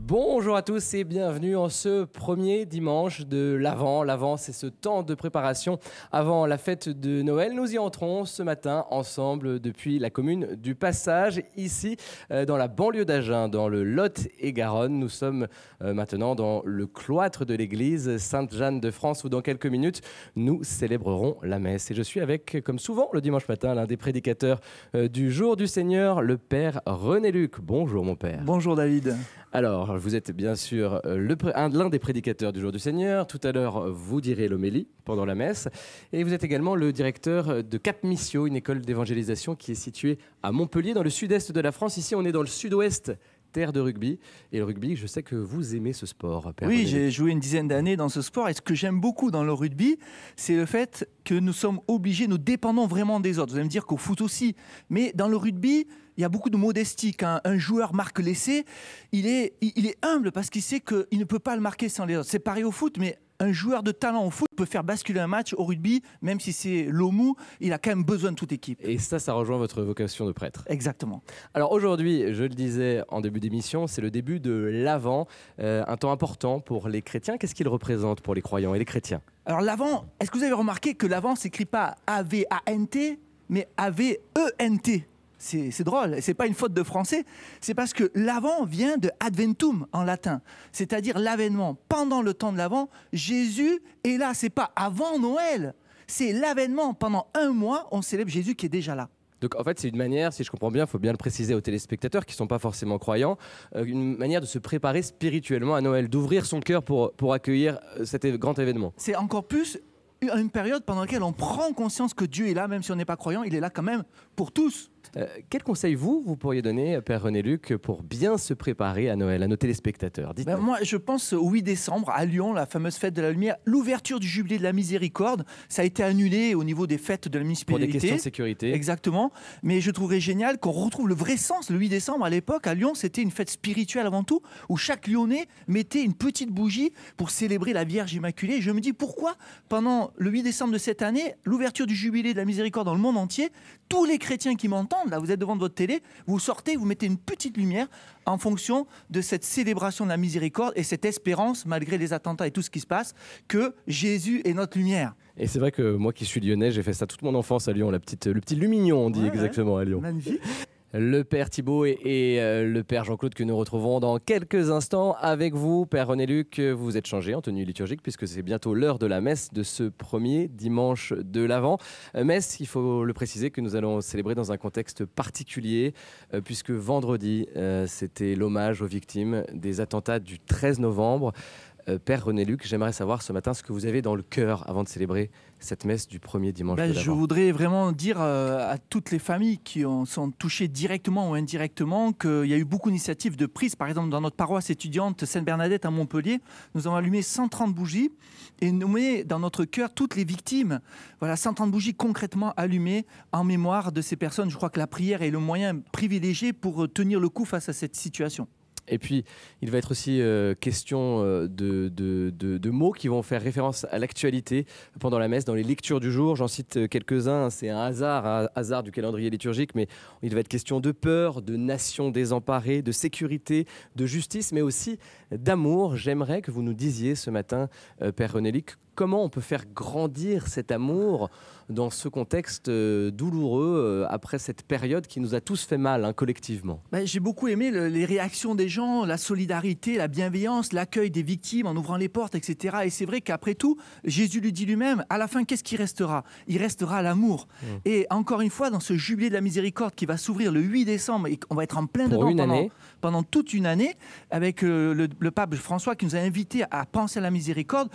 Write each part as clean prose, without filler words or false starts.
Bonjour à tous et bienvenue en ce premier dimanche de l'Avent. L'Avent, c'est ce temps de préparation avant la fête de Noël. Nous y entrons ce matin ensemble depuis la commune du Passage, ici dans la banlieue d'Agen, dans le Lot-et-Garonne. Nous sommes maintenant dans le cloître de l'église Sainte-Jeanne de France où dans quelques minutes, nous célébrerons la messe. Et je suis avec, comme souvent le dimanche matin, l'un des prédicateurs du jour du Seigneur, le Père René Luc. Bonjour mon Père. Bonjour David. Alors, vous êtes bien sûr l'un des prédicateurs du Jour du Seigneur. Tout à l'heure, vous direz l'homélie pendant la messe. Et vous êtes également le directeur de Cap Missio, une école d'évangélisation qui est située à Montpellier, dans le sud-est de la France. Ici, on est dans le sud-ouest, terre de rugby. Et le rugby, je sais que vous aimez ce sport, Père Oui, René. j'ai joué une dizaine d'années dans ce sport. Et ce que j'aime beaucoup dans le rugby, c'est le fait que nous sommes obligés, nous dépendons vraiment des autres. Vous allez me dire qu'au foot aussi. Mais dans le rugby, il y a beaucoup de modestie. Quand un joueur marque l'essai, il est humble parce qu'il sait qu'il ne peut pas le marquer sans les autres. C'est pareil au foot, mais un joueur de talent au foot peut faire basculer un match. Au rugby, même si c'est l'OMU, il a quand même besoin de toute équipe. Et ça rejoint votre vocation de prêtre. Exactement. Alors aujourd'hui, je le disais en début d'émission, c'est le début de l'Avent, un temps important pour les chrétiens. Qu'est-ce qu'il représente pour les croyants et les chrétiens ? Alors l'Avent, est-ce que vous avez remarqué que l'Avent s'écrit pas A-V-A-N-T, mais A-V-E-N-T ? C'est drôle, c'est pas une faute de français, c'est parce que l'Avent vient de Adventum en latin, c'est-à-dire l'avènement. Pendant le temps de l'Avent, Jésus est là, c'est pas avant Noël, c'est l'avènement. Pendant un mois, on célèbre Jésus qui est déjà là. Donc en fait, c'est une manière, si je comprends bien, il faut bien le préciser aux téléspectateurs qui ne sont pas forcément croyants, une manière de se préparer spirituellement à Noël, d'ouvrir son cœur pour accueillir cet grand événement. C'est encore plus une période pendant laquelle on prend conscience que Dieu est là, même si on n'est pas croyant, il est là quand même pour tous. Quel conseil vous pourriez donner, Père René Luc, pour bien se préparer à Noël, à nos téléspectateurs ? Dites-moi. Moi, je pense au 8 décembre, à Lyon, la fameuse fête de la lumière, l'ouverture du jubilé de la miséricorde, ça a été annulé au niveau des fêtes de la municipalité. Pour des questions de sécurité. Exactement, mais je trouverais génial qu'on retrouve le vrai sens. Le 8 décembre, à l'époque, à Lyon, c'était une fête spirituelle avant tout, où chaque Lyonnais mettait une petite bougie pour célébrer la Vierge Immaculée. Je me dis, pourquoi, pendant le 8 décembre de cette année, l'ouverture du jubilé de la miséricorde dans le monde entier, tous les chrétiens qui m'entendent, là, vous êtes devant votre télé, vous sortez, vous mettez une petite lumière en fonction de cette célébration de la miséricorde et cette espérance, malgré les attentats et tout ce qui se passe, que Jésus est notre lumière. Et c'est vrai que moi qui suis lyonnais, j'ai fait ça toute mon enfance à Lyon, le petit lumignon, on dit exactement à Lyon. Magnifique. Le Père Thibaut et le Père Jean-Claude que nous retrouvons dans quelques instants avec vous. Père René Luc, vous vous êtes changé en tenue liturgique puisque c'est bientôt l'heure de la messe de ce premier dimanche de l'Avent. Messe, il faut le préciser, que nous allons célébrer dans un contexte particulier puisque vendredi, c'était l'hommage aux victimes des attentats du 13 novembre. Père René Luc, j'aimerais savoir ce matin ce que vous avez dans le cœur avant de célébrer cette messe du premier dimanche de l'Avent. Je voudrais vraiment dire à toutes les familles qui sont touchées directement ou indirectement qu'il y a eu beaucoup d'initiatives de prise. Par exemple, dans notre paroisse étudiante Sainte-Bernadette à Montpellier, nous avons allumé 130 bougies et nommé dans notre cœur toutes les victimes. Voilà, 130 bougies concrètement allumées en mémoire de ces personnes. Je crois que la prière est le moyen privilégié pour tenir le coup face à cette situation. Et puis, il va être aussi question de mots qui vont faire référence à l'actualité pendant la messe, dans les lectures du jour. J'en cite quelques-uns, c'est un hasard du calendrier liturgique, mais il va être question de peur, de nation désemparée, de sécurité, de justice, mais aussi d'amour. J'aimerais que vous nous disiez ce matin, Père René Luc, comment on peut faire grandir cet amour dans ce contexte douloureux après cette période qui nous a tous fait mal, collectivement. J'ai beaucoup aimé les réactions des gens, la solidarité, la bienveillance, l'accueil des victimes en ouvrant les portes, etc. Et c'est vrai qu'après tout, Jésus lui dit lui-même, à la fin, qu'est-ce qui restera ? Il restera l'amour. Et encore une fois, dans ce jubilé de la miséricorde qui va s'ouvrir le 8 décembre, et on va être en plein dedans pendant toute une année, avec le pape François qui nous a invités à penser à la miséricorde.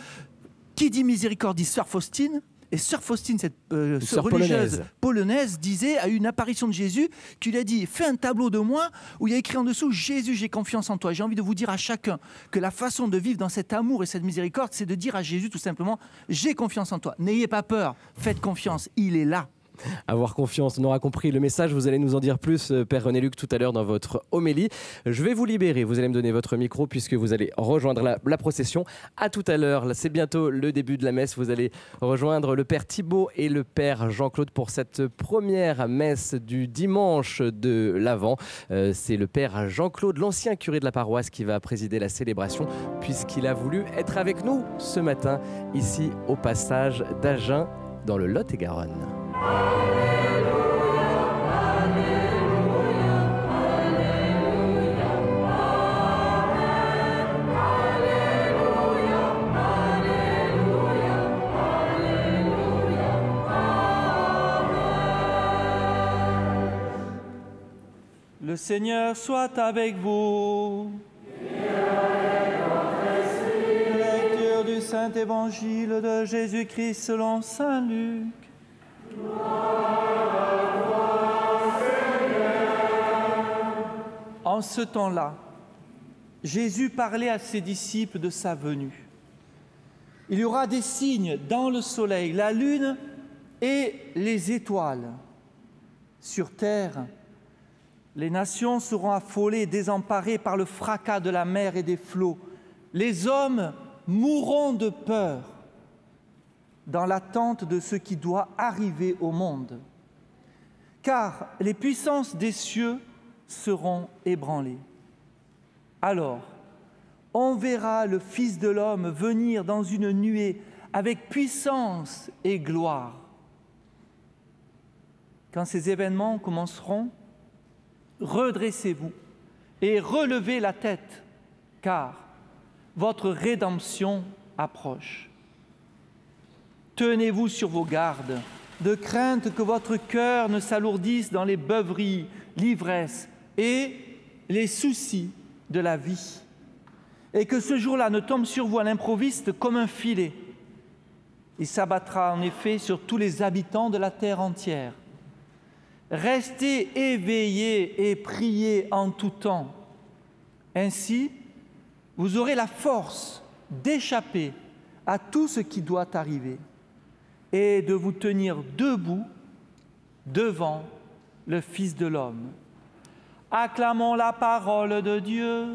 Qui dit miséricorde dit Sœur Faustine. Et Sœur Faustine, cette religieuse polonaise, disait à une apparition de Jésus, qui lui a dit « Fais un tableau de moi où il y a écrit en dessous « Jésus, j'ai confiance en toi ». J'ai envie de vous dire à chacun que la façon de vivre dans cet amour et cette miséricorde, c'est de dire à Jésus tout simplement « J'ai confiance en toi ». N'ayez pas peur, faites confiance, il est là. Avoir confiance, on aura compris le message. Vous allez nous en dire plus, Père René-Luc, tout à l'heure dans votre homélie. Je vais vous libérer. Vous allez me donner votre micro puisque vous allez rejoindre la procession. À tout à l'heure. C'est bientôt le début de la messe. Vous allez rejoindre le Père Thibaut et le Père Jean-Claude pour cette première messe du dimanche de l'Avent. C'est le Père Jean-Claude, l'ancien curé de la paroisse, qui va présider la célébration puisqu'il a voulu être avec nous ce matin ici au passage d'Agen dans le Lot-et-Garonne. Le Seigneur soit avec vous. Lecture du Saint-Évangile de Jésus-Christ selon saint Luc. En ce temps-là, Jésus parlait à ses disciples de sa venue. Il y aura des signes dans le soleil, la lune et les étoiles. Sur terre, les nations seront affolées et désemparées par le fracas de la mer et des flots. Les hommes mourront de peur dans l'attente de ce qui doit arriver au monde. Car les puissances des cieux seront ébranlées. Alors, on verra le Fils de l'homme venir dans une nuée avec puissance et gloire. Quand ces événements commenceront, redressez-vous et relevez la tête, car votre rédemption approche. Tenez-vous sur vos gardes, de crainte que votre cœur ne s'alourdisse dans les beuveries, l'ivresse et les soucis de la vie, et que ce jour-là ne tombe sur vous à l'improviste comme un filet. Il s'abattra en effet sur tous les habitants de la terre entière. Restez éveillés et priez en tout temps. Ainsi, vous aurez la force d'échapper à tout ce qui doit arriver et de vous tenir debout devant le Fils de l'homme. Acclamons la parole de Dieu.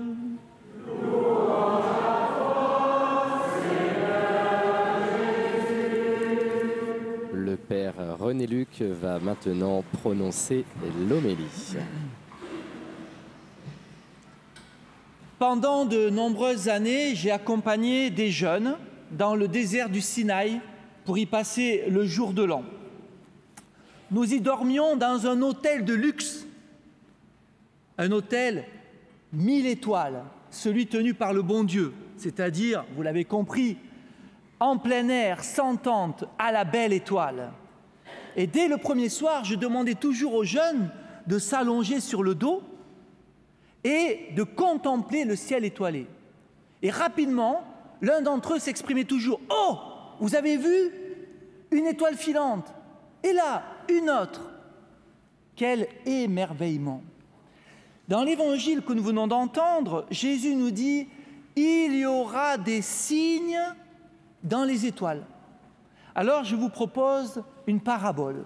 Le Père René-Luc va maintenant prononcer l'homélie. Pendant de nombreuses années, j'ai accompagné des jeunes dans le désert du Sinaï pour y passer le jour de l'an. Nous y dormions dans un hôtel de luxe, un hôtel 1000 étoiles, celui tenu par le bon Dieu, c'est-à-dire, vous l'avez compris, en plein air, sans tente, à la belle étoile. Et dès le premier soir, je demandais toujours aux jeunes de s'allonger sur le dos et de contempler le ciel étoilé. Et rapidement, l'un d'entre eux s'exprimait toujours « Oh, vous avez vu une étoile filante, et là, une autre. » Quel émerveillement! Dans l'évangile que nous venons d'entendre, Jésus nous dit « Il y aura des signes dans les étoiles. » Alors, je vous propose une parabole.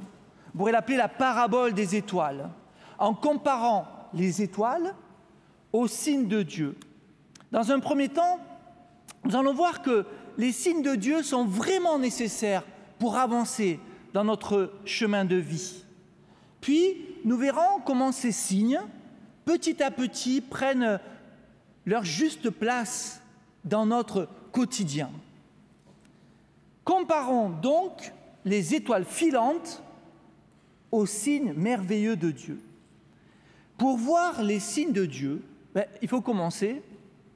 Vous pourrez l'appeler la parabole des étoiles, en comparant les étoiles aux signes de Dieu. Dans un premier temps, nous allons voir que les signes de Dieu sont vraiment nécessaires pour avancer dans notre chemin de vie. Puis, nous verrons comment ces signes, petit à petit, prennent leur juste place dans notre quotidien. Comparons donc les étoiles filantes aux signes merveilleux de Dieu. Pour voir les signes de Dieu, il faut commencer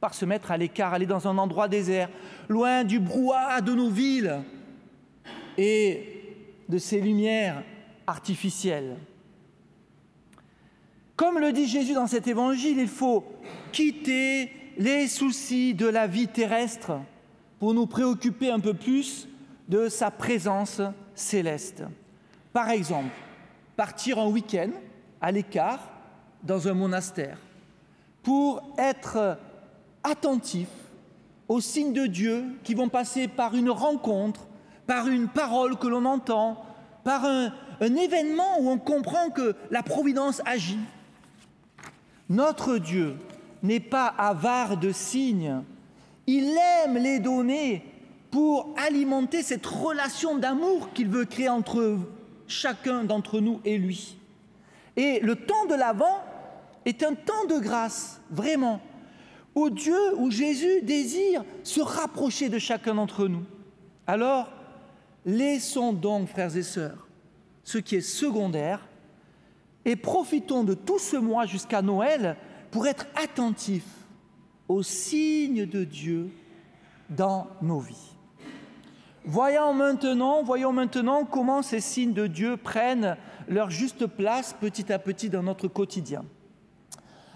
par se mettre à l'écart, aller dans un endroit désert, loin du brouhaha de nos villes et de ces lumières artificielles. Comme le dit Jésus dans cet évangile, il faut quitter les soucis de la vie terrestre pour nous préoccuper un peu plus de sa présence céleste. Par exemple, partir un week-end à l'écart dans un monastère pour être attentif aux signes de Dieu qui vont passer par une rencontre, par une parole que l'on entend, par un événement où on comprend que la providence agit. Notre Dieu n'est pas avare de signes. Il aime les donner pour alimenter cette relation d'amour qu'il veut créer entre chacun d'entre nous et lui. Et le temps de l'Avent est un temps de grâce, vraiment, où Jésus désire se rapprocher de chacun d'entre nous. Alors, laissons donc, frères et sœurs, ce qui est secondaire et profitons de tout ce mois jusqu'à Noël pour être attentifs aux signes de Dieu dans nos vies. Voyons maintenant comment ces signes de Dieu prennent leur juste place petit à petit dans notre quotidien.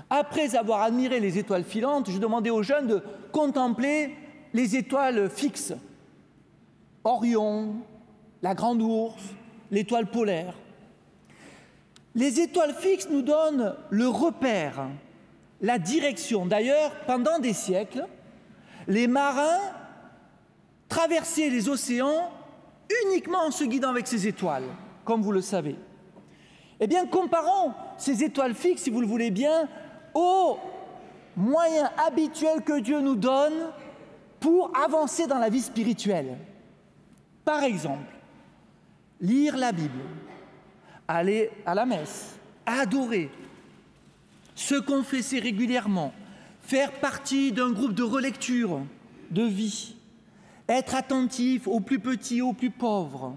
Après avoir admiré les étoiles filantes, je demandais aux jeunes de contempler les étoiles fixes. Orion, la Grande Ourse, l'étoile polaire. Les étoiles fixes nous donnent le repère, la direction. D'ailleurs, pendant des siècles, les marins traversaient les océans uniquement en se guidant avec ces étoiles, comme vous le savez. Eh bien, comparons ces étoiles fixes, si vous le voulez bien, aux moyens habituels que Dieu nous donne pour avancer dans la vie spirituelle. Par exemple, lire la Bible, aller à la messe, adorer, se confesser régulièrement, faire partie d'un groupe de relecture, de vie, être attentif aux plus petits, aux plus pauvres.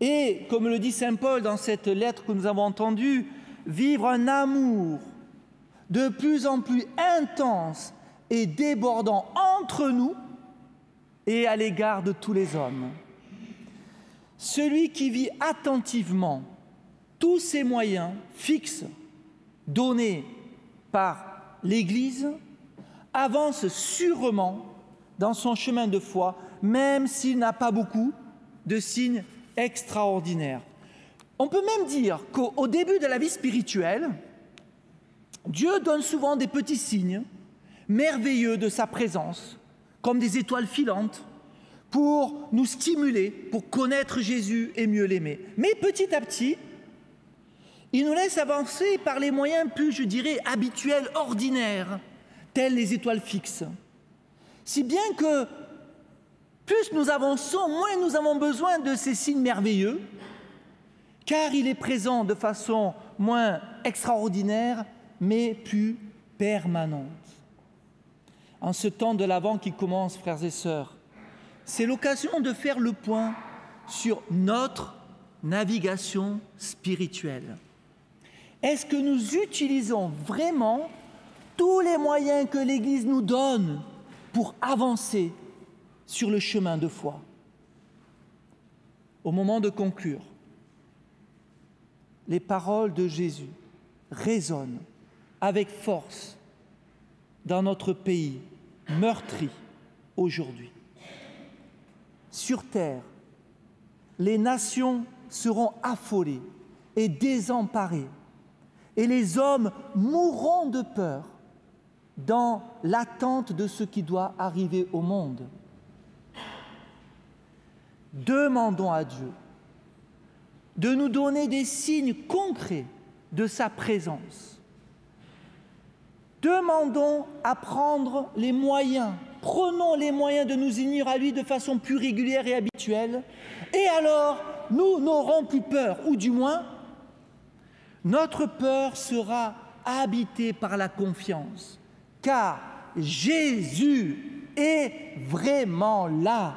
Et, comme le dit saint Paul dans cette lettre que nous avons entendue, vivre un amour de plus en plus intense et débordant entre nous et à l'égard de tous les hommes. Celui qui vit attentivement tous ces moyens fixes donnés par l'Église avance sûrement dans son chemin de foi, même s'il n'a pas beaucoup de signes extraordinaires. On peut même dire qu'au début de la vie spirituelle, Dieu donne souvent des petits signes merveilleux de sa présence, comme des étoiles filantes, pour nous stimuler, pour connaître Jésus et mieux l'aimer. Mais petit à petit, il nous laisse avancer par les moyens plus, je dirais, habituels, ordinaires, tels les étoiles fixes. Si bien que plus nous avançons, moins nous avons besoin de ces signes merveilleux, car il est présent de façon moins extraordinaire, mais plus permanente. En ce temps de l'Avent qui commence, frères et sœurs, c'est l'occasion de faire le point sur notre navigation spirituelle. Est-ce que nous utilisons vraiment tous les moyens que l'Église nous donne pour avancer sur le chemin de foi? Au moment de conclure, les paroles de Jésus résonnent avec force dans notre pays meurtri aujourd'hui. Sur terre, les nations seront affolées et désemparées, et les hommes mourront de peur dans l'attente de ce qui doit arriver au monde. Demandons à Dieu de nous donner des signes concrets de sa présence. Demandons à prendre les moyens, prenons les moyens de nous unir à lui de façon plus régulière et habituelle, et alors nous n'aurons plus peur, ou du moins, notre peur sera habitée par la confiance, car Jésus est vraiment là.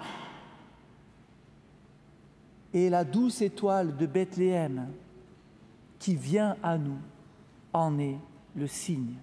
Et la douce étoile de Bethléem qui vient à nous en est le signe.